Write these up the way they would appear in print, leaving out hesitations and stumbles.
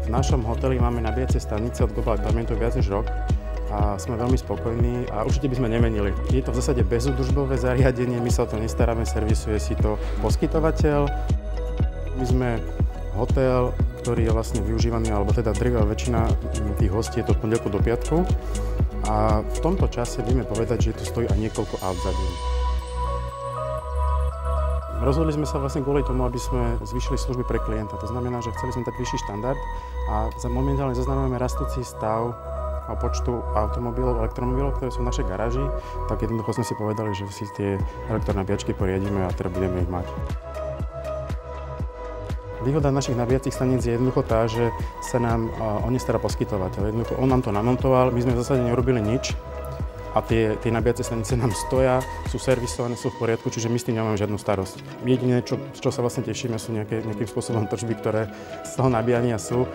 V našom hoteli máme nabíjacie stanice od Global Apartmentu viac než rok a sme veľmi spokojní a určite by sme nemenili. Je to v zásade bezúdržbové zariadenie, my sa o to nestaráme, servisuje si to poskytovateľ. My sme hotel, ktorý je vlastne využívaný, alebo teda drvivá väčšina tých hostí je to od pondelku do piatku a v tomto čase vieme povedať, že tu stojí aj niekoľko aut za deň. Rozhodli sme sa vlastne kvôli tomu, aby sme zvýšili služby pre klienta. To znamená, že chceli sme tak vyšší štandard a momentálne zaznamenáme rastúci stav a počtu automobilov, elektromobilov, ktoré sú v našej garáži, tak jednoducho sme si povedali, že si tie elektronabíjačky poriadíme a teda budeme ich mať. Výhoda našich nabíjacích staníc je jednoducho tá, že sa nám o ne stará poskytovateľ. Jednoducho on nám to namontoval, my sme v zásade nerobili nič a tie nabíjacie stanice nám stoja, sú servisované, sú v poriadku, čiže my s tým nemáme žiadnu starosť. Jediné, čo sa vlastne tešíme, sú nejakým spôsobom tržby, ktoré z toho nabíjania sú.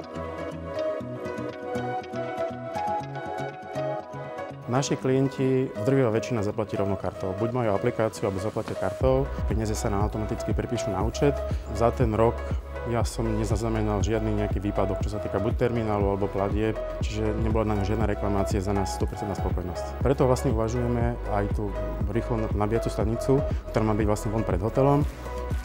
Naši klienti, drvivá väčšina zaplatí rovno kartou. Buď majú aplikáciu, alebo zaplatia kartou. Peniaze sa nám automaticky prepíšu na účet. Za ten rok ja som nezaznamenal žiadny nejaký výpadok, čo sa týka buď terminálu, alebo platieb, čiže nebola na ňu žiadna reklamácia, za nás 100% spokojnosť. Preto vlastne uvažujeme aj tú rýchlo nabíjacú stanicu, ktorá má byť vlastne von pred hotelom.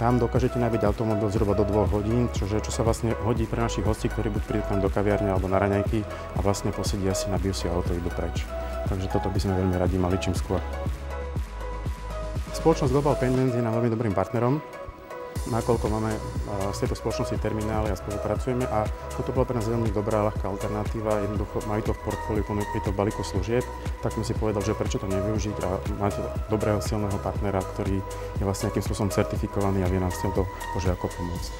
Tam dokážete nabiť automobil zhruba do 2 hodín, čo sa vlastne hodí pre našich hostí, ktorí buď prídu tam do kaviarne alebo na raňajky a vlastne posedia si, nabijú si auto a idú preč. Takže toto by sme veľmi radi mali čím skôr. Spoločnosť Global Payments je nám veľmi dobrým partnerom, nakoľko máme z tejto spoločnosti terminály a spolupracujeme a toto bola pre nás veľmi dobrá, ľahká alternatíva. Jednoducho majú to v portfóliu, ponúkajú to v balíku služieb, tak som si povedal, že prečo to nevyužiť a máte dobrého, silného partnera, ktorý je vlastne nejakým spôsobom certifikovaný a vie nám s týmto požiadavkou pomôcť.